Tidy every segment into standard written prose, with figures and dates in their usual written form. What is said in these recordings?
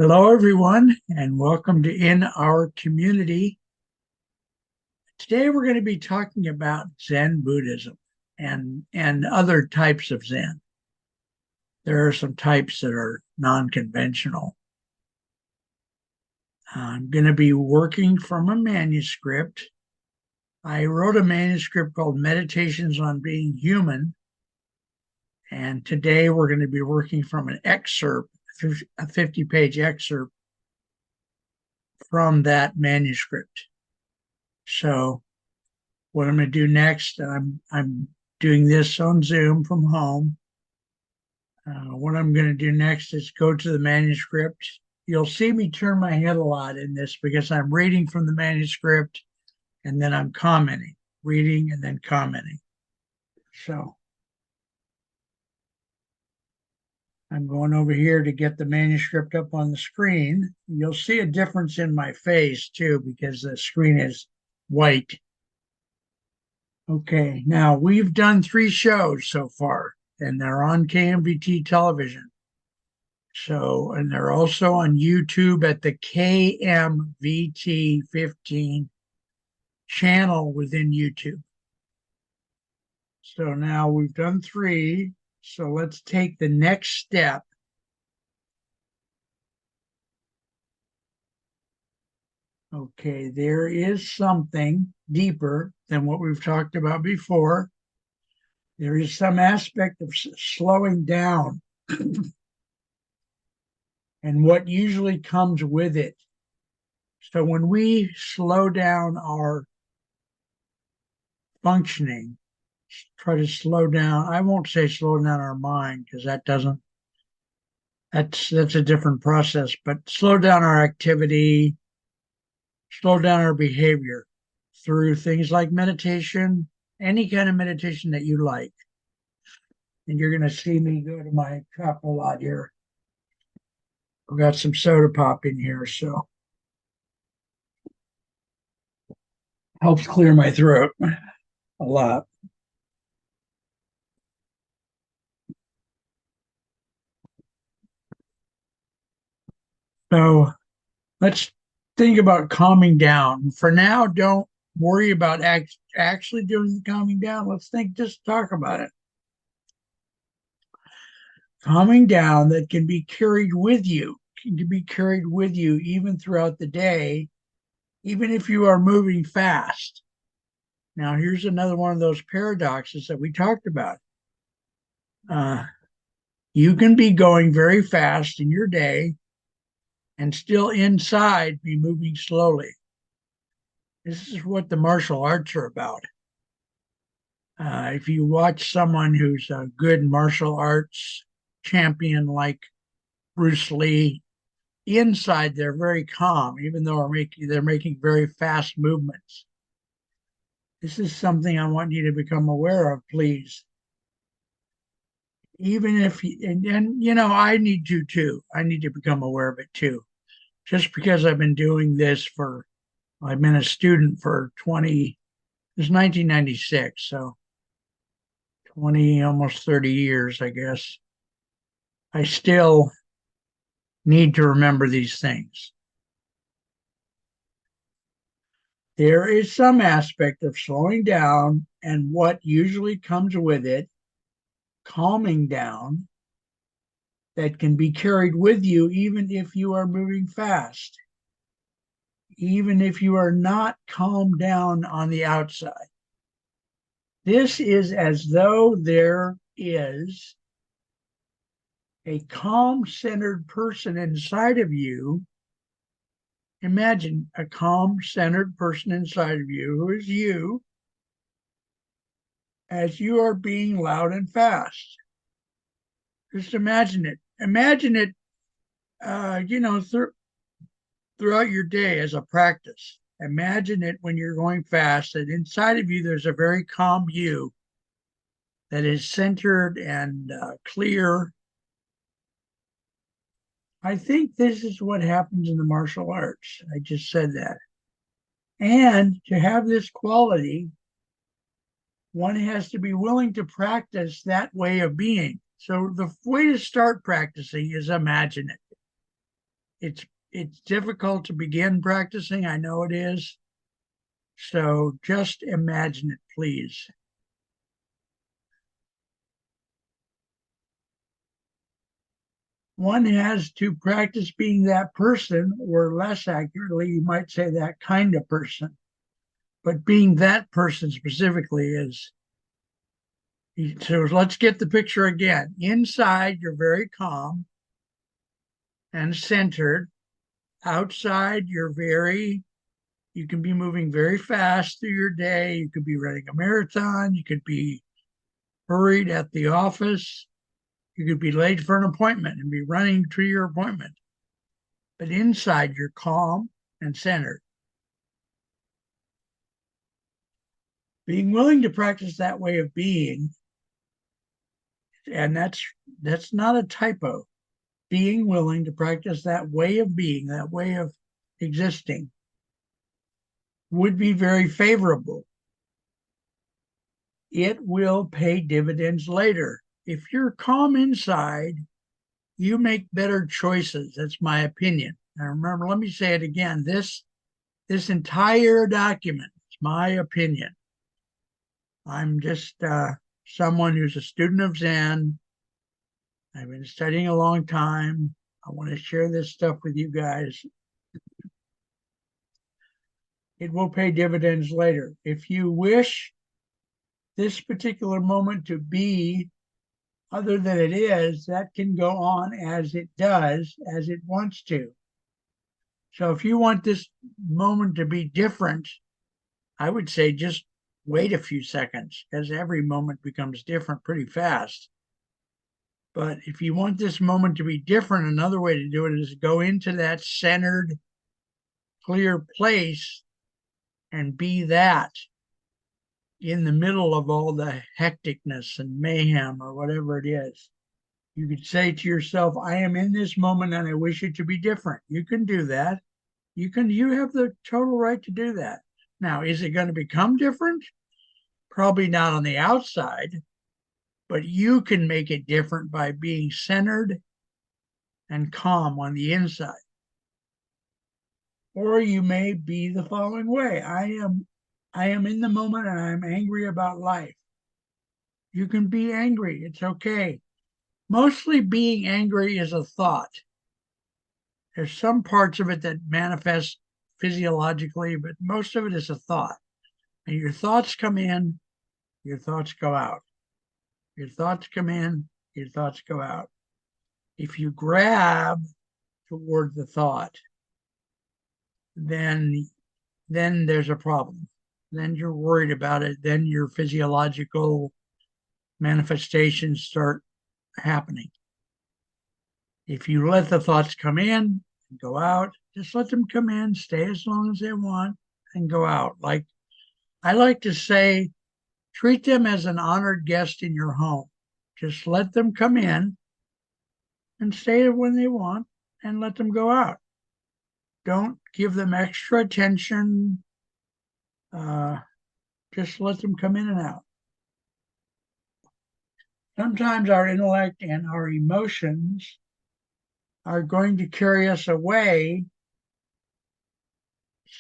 Hello, everyone, and welcome to In Our Community. Today, we're going to be talking about Zen Buddhism and other types of Zen. There are some types that are non-conventional. I'm going to be working from a manuscript. I wrote a manuscript called Meditations on Being Human, and today we're going to be working from an excerpt, a 50-page excerpt from that manuscript. So what I'm going to do next, I'm doing this on Zoom from home. What I'm going to do next is go to the manuscript. You'll see me turn my head a lot in this because I'm reading from the manuscript and then I'm commenting, reading and then commenting. So I'm going over here to get the manuscript up on the screen. You'll see a difference in my face too because the screen is white. Okay, now we've done 3 shows so far, and they're on KMVT television. So, and they're also on YouTube at the KMVT 15 channel within YouTube. So now we've done 3. So let's take the next step. Okay, there is something deeper than what we've talked about before. There is some aspect of slowing down and what usually comes with it. So when we slow down our functioning, try to slow down, I won't say slow down our mind because that's a different process, but slow down our activity, slow down our behavior through things like meditation, any kind of meditation that you like. And you're going to see me go to my cup a lot here. I've got some soda pop in here, so helps clear my throat a lot. So let's think about calming down. For now, don't worry about actually doing the calming down. Let's just talk about it. Calming down that can be carried with you, can be carried with you even throughout the day, even if you are moving fast. Now, here's another one of those paradoxes that we talked about. You can be going very fast in your day and still inside be moving slowly. This is what the martial arts are about. If you watch someone who's a good martial arts champion like Bruce Lee, inside they're very calm, even though they're making very fast movements. This is something I want you to become aware of, please. Even if, and you know, I need to too. I need to become aware of it too. Just because I've been doing this I've been a student for 20, it's 1996, so 20, almost 30 years, I guess. I still need to remember these things. There is some aspect of slowing down and what usually comes with it, calming down, that can be carried with you even if you are moving fast, even if you are not calmed down on the outside. This is as though there is a calm centered person inside of you. Imagine a calm centered person inside of you who is you as you are being loud and fast. Just imagine it. Imagine it, throughout your day as a practice. Imagine it when you're going fast, that inside of you there's a very calm you that is centered and clear. I think this is what happens in the martial arts. I just said that. And to have this quality, one has to be willing to practice that way of being. So the way to start practicing is imagine it. it's difficult to begin practicing. I know it is. So just imagine it, please. One has to practice being that person, or less accurately, you might say that kind of person. But being that person specifically is. So let's get the picture again. Inside, you're very calm and centered. Outside, you can be moving very fast through your day. You could be running a marathon. You could be hurried at the office. You could be late for an appointment and be running to your appointment. But inside, you're calm and centered. Being willing to practice that way of being, and that's not a typo. Being willing to practice that way of being, that way of existing, would be very favorable. It will pay dividends later. If you're calm inside, you make better choices. That's my opinion. Now remember, let me say it again. This entire document is my opinion. I'm just someone who's a student of Zen. I've been studying a long time. I want to share this stuff with you guys. It will pay dividends later. If you wish this particular moment to be other than it is, that can go on as it does, as it wants to. So if you want this moment to be different, I would say just wait a few seconds, because every moment becomes different pretty fast. But if you want this moment to be different, another way to do it is go into that centered, clear place and be that in the middle of all the hecticness and mayhem or whatever it is. You could say to yourself, I am in this moment and I wish it to be different. You can do that. You have the total right to do that. Now, is it going to become different? Probably not on the outside, but you can make it different by being centered and calm on the inside. Or you may be the following way. I am in the moment and I'm angry about life. You can be angry. It's okay. Mostly being angry is a thought. There's some parts of it that manifest physiologically, but most of it is a thought. And your thoughts come in, your thoughts go out. Your thoughts come in, your thoughts go out. If you grab toward the thought, then there's a problem. Then you're worried about it. Then your physiological manifestations start happening. If you let the thoughts come in and go out, just let them come in, stay as long as they want, and go out. Like I like to say, treat them as an honored guest in your home. Just let them come in and stay when they want and let them go out. Don't give them extra attention. Just let them come in and out. Sometimes our intellect and our emotions are going to carry us away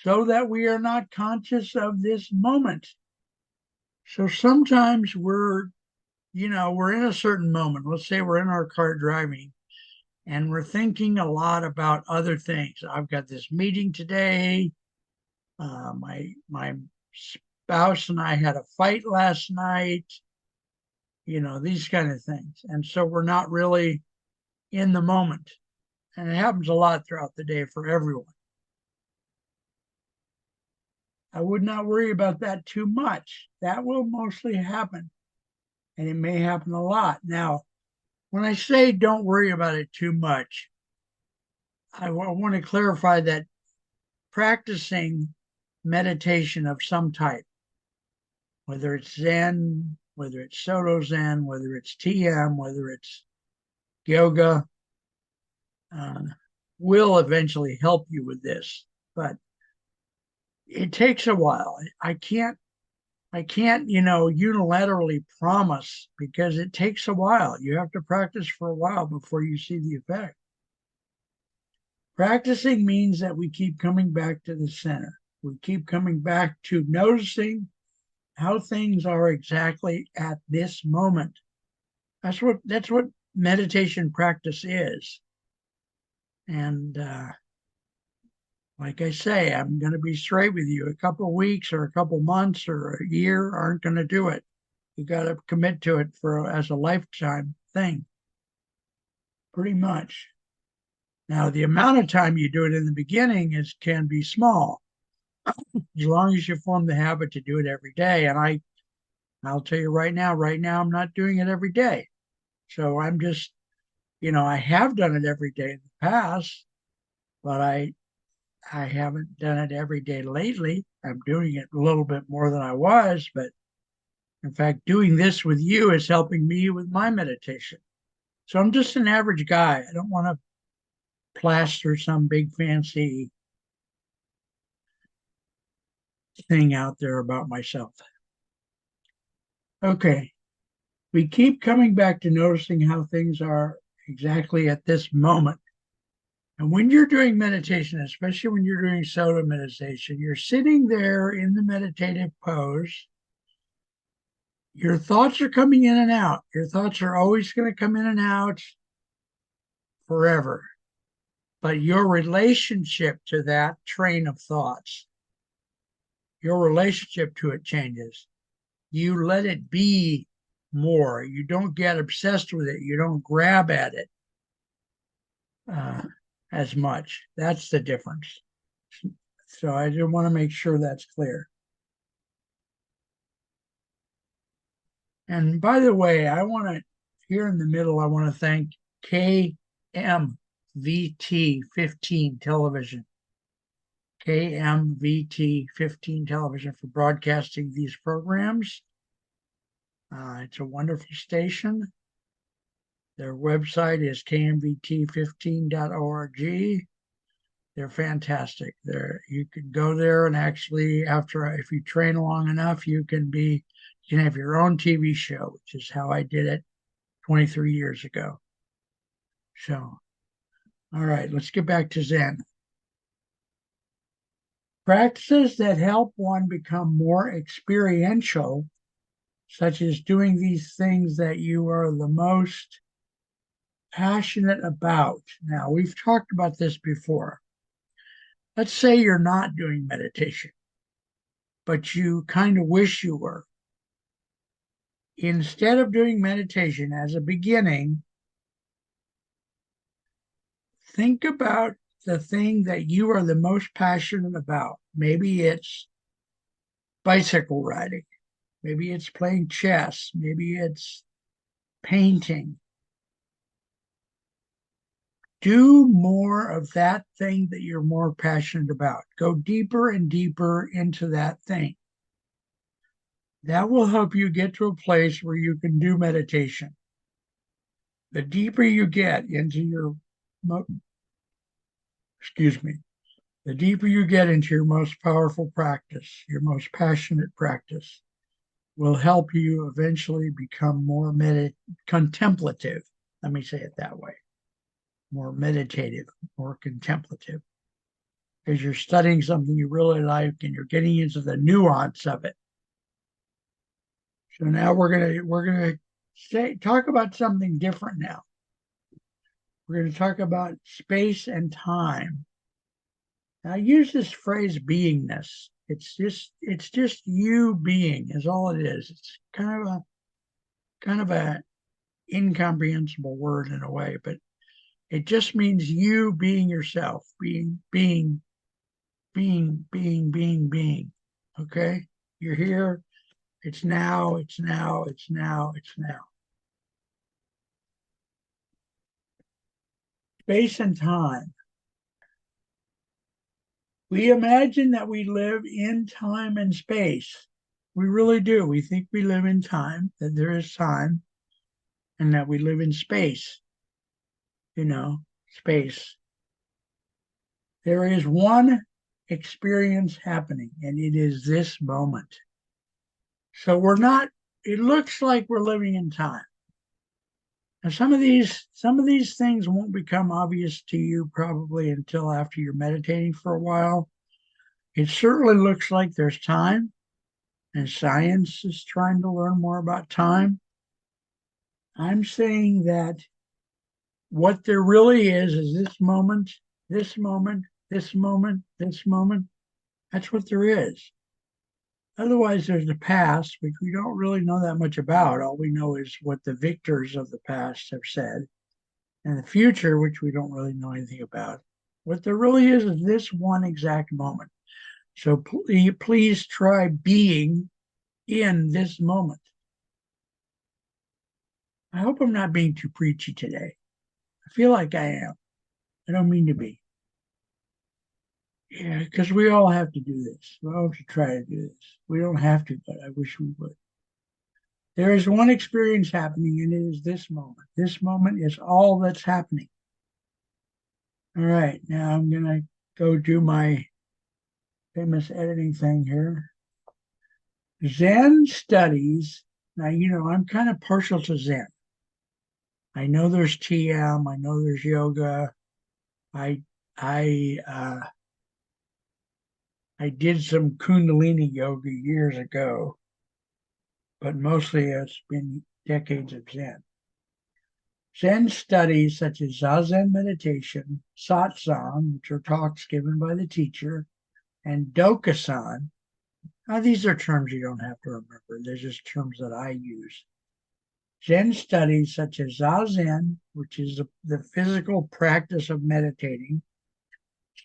so that we are not conscious of this moment. So sometimes we're in a certain moment. Let's say we're in our car driving and we're thinking a lot about other things. I've got this meeting today. My spouse and I had a fight last night. These kind of things. And so we're not really in the moment. And it happens a lot throughout the day for everyone. I would not worry about that too much. That will mostly happen. And it may happen a lot. Now, when I say don't worry about it too much, I want to clarify that practicing meditation of some type, whether it's Zen, whether it's Soto Zen, whether it's TM, whether it's yoga, will eventually help you with this. But it takes a while. I can't unilaterally promise, because it takes a while. You have to practice for a while before you see the effect. Practicing means that we keep coming back to the center. We keep coming back to noticing how things are exactly at this moment. That's what meditation practice is. And like I say, I'm going to be straight with you. A couple of weeks or a couple of months or a year aren't going to do it. You got to commit to it for as a lifetime thing, pretty much. Now, the amount of time you do it in the beginning can be small, as long as you form the habit to do it every day. And I'll tell you right now, I'm not doing it every day. So I'm just, I have done it every day in the past, but I haven't done it every day lately. I'm doing it a little bit more than I was, but in fact, doing this with you is helping me with my meditation. So I'm just an average guy. I don't want to plaster some big fancy thing out there about myself. Okay. We keep coming back to noticing how things are exactly at this moment. And when you're doing meditation, especially when you're doing soda meditation, you're sitting there in the meditative pose. Your thoughts are coming in and out. Your thoughts are always going to come in and out forever. But your relationship to that train of thoughts, your relationship to it changes. You let it be more. You don't get obsessed with it. You don't grab at it as much. That's the difference. So I just want to make sure that's clear. And by the way, here in the middle, I want to thank KMVT 15 television. KMVT 15 television for broadcasting these programs. It's a wonderful station. Their website is kmvt15.org. They're fantastic. You can go there and actually, if you train long enough, you can have your own TV show, which is how I did it 23 years ago. So, all right, let's get back to Zen. Practices that help one become more experiential, such as doing these things that you are the most passionate about. Now, we've talked about this before. Let's say you're not doing meditation, but you kind of wish you were. Instead of doing meditation as a beginning, think about the thing that you are the most passionate about. Maybe it's bicycle riding. Maybe it's playing chess. Maybe it's painting. Do more of that thing that you're more passionate about. Go deeper and deeper into that thing. That will help you get to a place where you can do meditation. The deeper you get into the deeper you get into your most powerful practice, your most passionate practice, will help you eventually become more contemplative. Let me say it that way. More meditative, more contemplative. Because you're studying something you really like and you're getting into the nuance of it. So now we're gonna talk about something different now. We're going to talk about space and time. Now, I use this phrase beingness. It's just you being is all it is. It's kind of a incomprehensible word in a way, but it just means you being yourself, being. Okay? You're here. It's now, it's now, it's now, it's now. Space and time. We imagine that we live in time and space. We really do. We think we live in time, that there is time, and that we live in space. Space. There is one experience happening, and it is this moment. So it looks like we're living in time. Now, some of these things won't become obvious to you probably until after you're meditating for a while. It certainly looks like there's time, and science is trying to learn more about time. I'm saying that what there really is this moment, this moment, this moment, this moment. That's what there is. Otherwise, there's the past, which we don't really know that much about. All we know is what the victors of the past have said, and the future, which we don't really know anything about. What there really is this one exact moment. So please try being in this moment. I hope I'm not being too preachy today. I feel like I am. I don't mean to be. Yeah, because we all have to do this. We all have to try to do this. We don't have to, but I wish we would. There is one experience happening, and it is this moment. This moment is all that's happening. All right, now I'm going to go do my famous editing thing here. Zen studies. Now, I'm kind of partial to Zen. I know there's TM. I know there's yoga. I I I did some Kundalini yoga years ago, but mostly it's been decades of Zen. Zen studies such as Zazen meditation, satsang, which are talks given by the teacher, and Dokusan. Now, these are terms you don't have to remember. They're just terms that I use. Zen studies such as Zazen, which is the physical practice of meditating,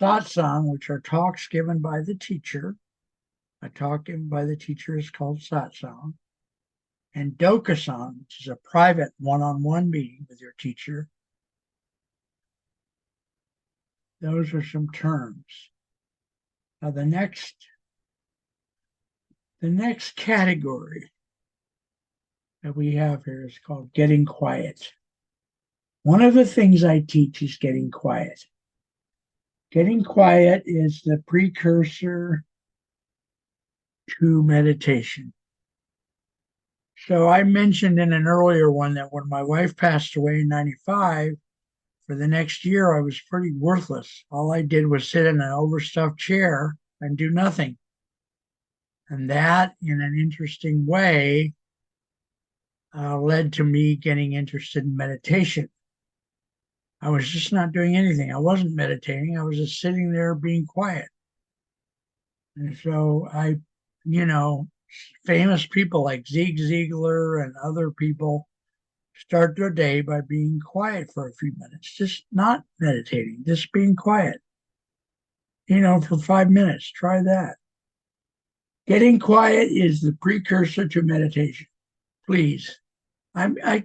satsang, which are talks given by the teacher. A talk given by the teacher is called satsang. And Dokusan, which is a private one-on-one meeting with your teacher. Those are some terms. Now the next category that we have here is called getting quiet. One of the things I teach is getting quiet. Getting quiet is the precursor to meditation. So I mentioned in an earlier one that when my wife passed away in 95, for the next year, I was pretty worthless. All I did was sit in an overstuffed chair and do nothing. And that, in an interesting way, led to me getting interested in meditation. I was just not doing anything. I wasn't meditating. I was just sitting there being quiet. And so famous people like Zig Ziglar and other people start their day by being quiet for a few minutes, just not meditating, just being quiet, for 5 minutes. Try that. Getting quiet is the precursor to meditation. Please. I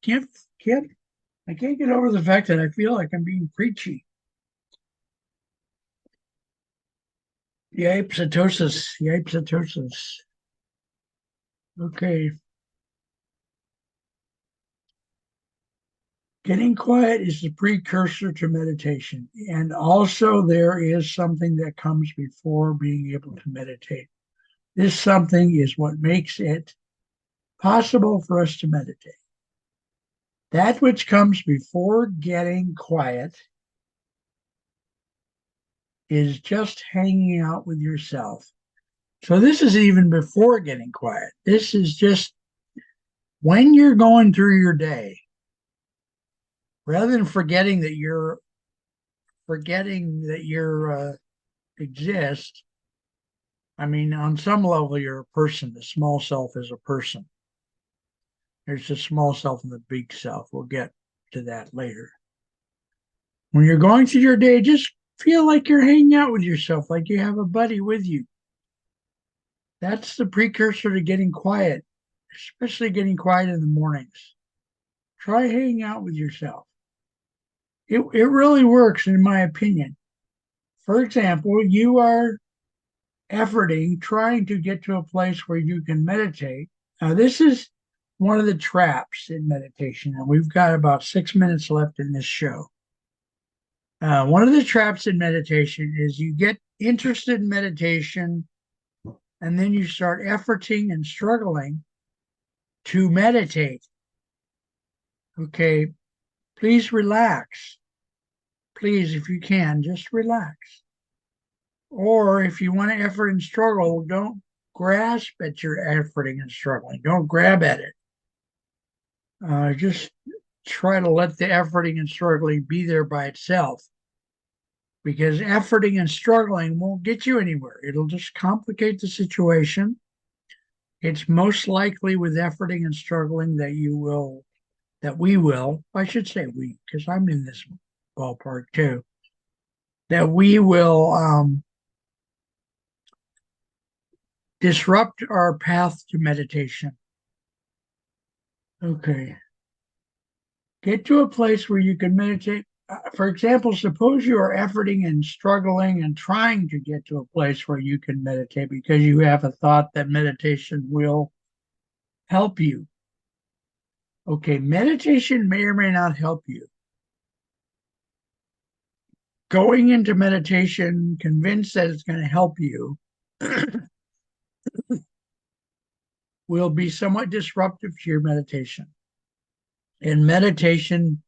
can't get over the fact that I feel like I'm being preachy. Yipsatosis. Okay. Getting quiet is the precursor to meditation. And also, there is something that comes before being able to meditate. This something is what makes it possible for us to meditate. That which comes before getting quiet is just hanging out with yourself. So this is even before getting quiet. This is just when you're going through your day, rather than forgetting that you're exist. I mean, on some level, you're a person. The small self is a person. There's a small self and the big self. We'll get to that later. When you're going through your day, just feel like you're hanging out with yourself, like you have a buddy with you. That's the precursor to getting quiet, especially getting quiet in the mornings. Try hanging out with yourself. It really works, in my opinion. For example, you are trying to get to a place where you can meditate. Now, this is one of the traps in meditation, and we've got about 6 minutes left in this show. One of the traps in meditation is you get interested in meditation, and then you start efforting and struggling to meditate. Okay, please relax. Please, if you can, just relax. Or if you want to effort and struggle, don't grasp at your efforting and struggling. Don't grab at it. Just try to let the efforting and struggling be there by itself, because efforting and struggling won't get you anywhere. It'll just complicate the situation. It's most likely with efforting and struggling that we will, I should say we, because I'm in this ballpark too, that we will disrupt our path to meditation. Okay. Get to a place where you can meditate. For example, suppose you are efforting and struggling and trying to get to a place where you can meditate because you have a thought that meditation will help you. Okay, meditation may or may not help you. Going into meditation convinced that it's going to help you will be somewhat disruptive to your meditation. In meditation,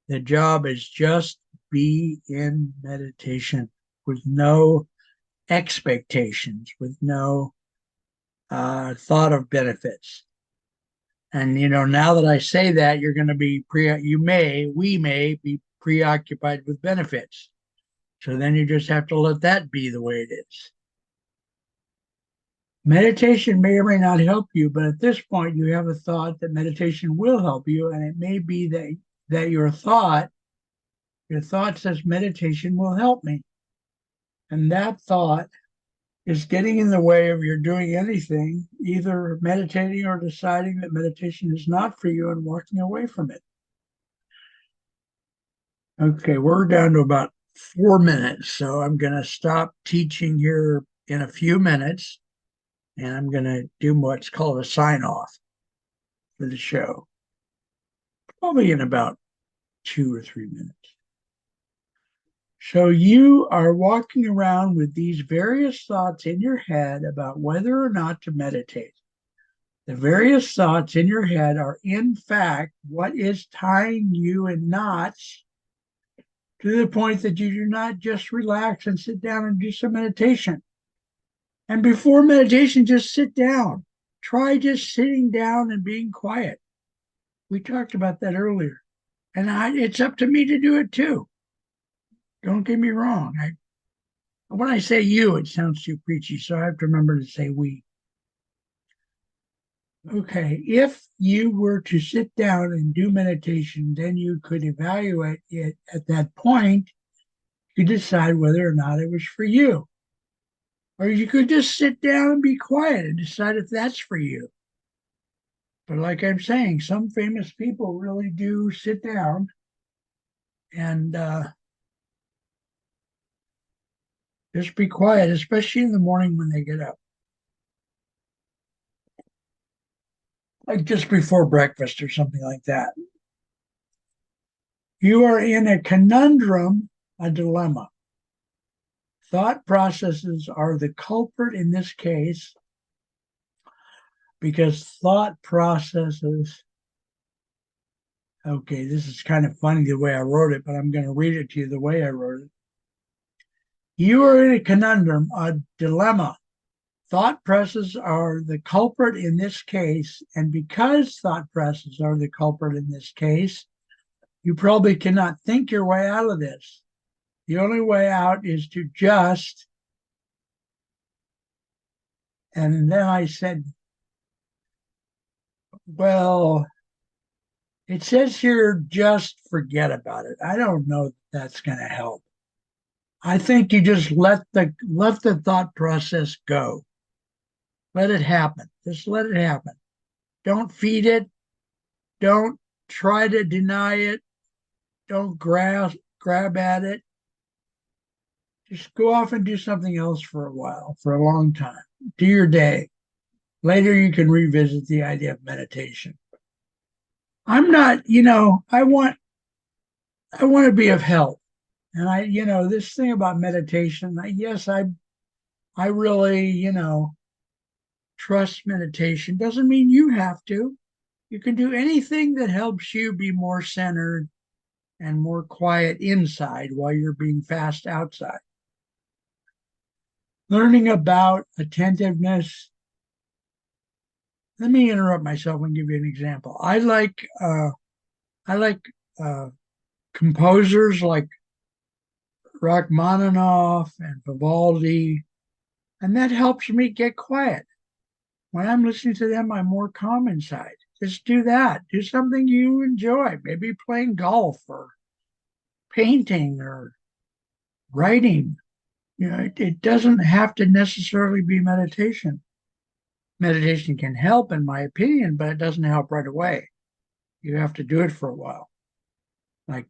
the job is just be in meditation with no expectations, with no thought of benefits. And now that I say that, you're going to be we may be preoccupied with benefits. So then you just have to let that be the way it is. Meditation may or may not help you, but at this point, you have a thought that meditation will help you, and it may be that your thought says meditation will help me, and that thought is getting in the way of your doing anything, either meditating or deciding that meditation is not for you and walking away from it. Okay, we're down to about 4 minutes, so I'm going to stop teaching here in a few minutes, and I'm going to do what's called a sign off for the show, probably in about 2 or 3 minutes. So you are walking around with these various thoughts in your head about whether or not to meditate. The various thoughts in your head are, in fact, what is tying you in knots to the point that you do not just relax and sit down and do some meditation. And before meditation, just sit down. Try just sitting down and being quiet. We talked about that earlier. And it's up to me to do it too. Don't get me wrong. When I say you, it sounds too preachy, so I have to remember to say we. Okay, if you were to sit down and do meditation, then you could evaluate it at that point. You decide whether or not it was for you. Or you could just sit down and be quiet and decide if that's for you. But like I'm saying, some famous people really do sit down and just be quiet, especially in the morning when they get up. Like just before breakfast or something like that. You are in a conundrum, a dilemma. Thought processes are the culprit in this case because thought processes, okay, this is kind of funny the way I wrote it, but I'm going to read it to you the way I wrote it. You are in a conundrum, a dilemma. Thought processes are the culprit in this case, and because thought processes are the culprit in this case, you probably cannot think your way out of this. The only way out is to just, and then I said, well, it says here, just forget about it. I don't know if that's going to help. I think you just let the thought process go. Let it happen. Just let it happen. Don't feed it. Don't try to deny it. Don't grab at it. Just go off and do something else for a while, for a long time. Do your day. Later, you can revisit the idea of meditation. I'm not, I want to be of help. And this thing about meditation, yes, I really, trust meditation. Doesn't mean you have to. You can do anything that helps you be more centered and more quiet inside while you're being fast outside. Learning about attentiveness. Let me interrupt myself and give you an example. I like uh, composers like Rachmaninoff and Vivaldi, and that helps me get quiet. When I'm listening to them, I'm more calm inside. Just do that. Do something you enjoy. Maybe playing golf or painting or writing. It doesn't have to necessarily be meditation. Meditation can help, in my opinion, but it doesn't help right away. You have to do it for a while. Like,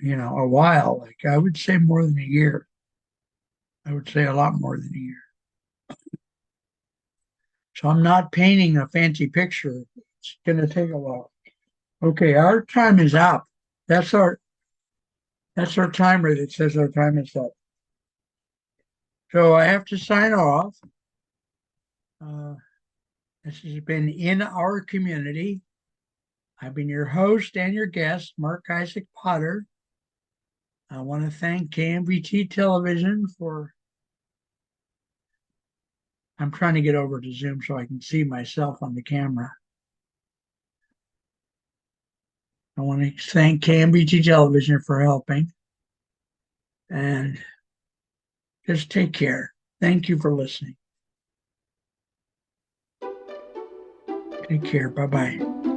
a while. Like, I would say more than a year. I would say a lot more than a year. So I'm not painting a fancy picture. It's going to take a while. Okay, our time is up. That's our timer that says our time is up. So I have to sign off. Uh, this has been In Our Community. I've been your host and your guest, Mark Isaac Potter. I want to thank KMVT Television for. I'm trying to get over to Zoom so I can see myself on the camera. I want to thank KMVT Television for helping. And just take care. Thank you for listening. Take care. Bye bye.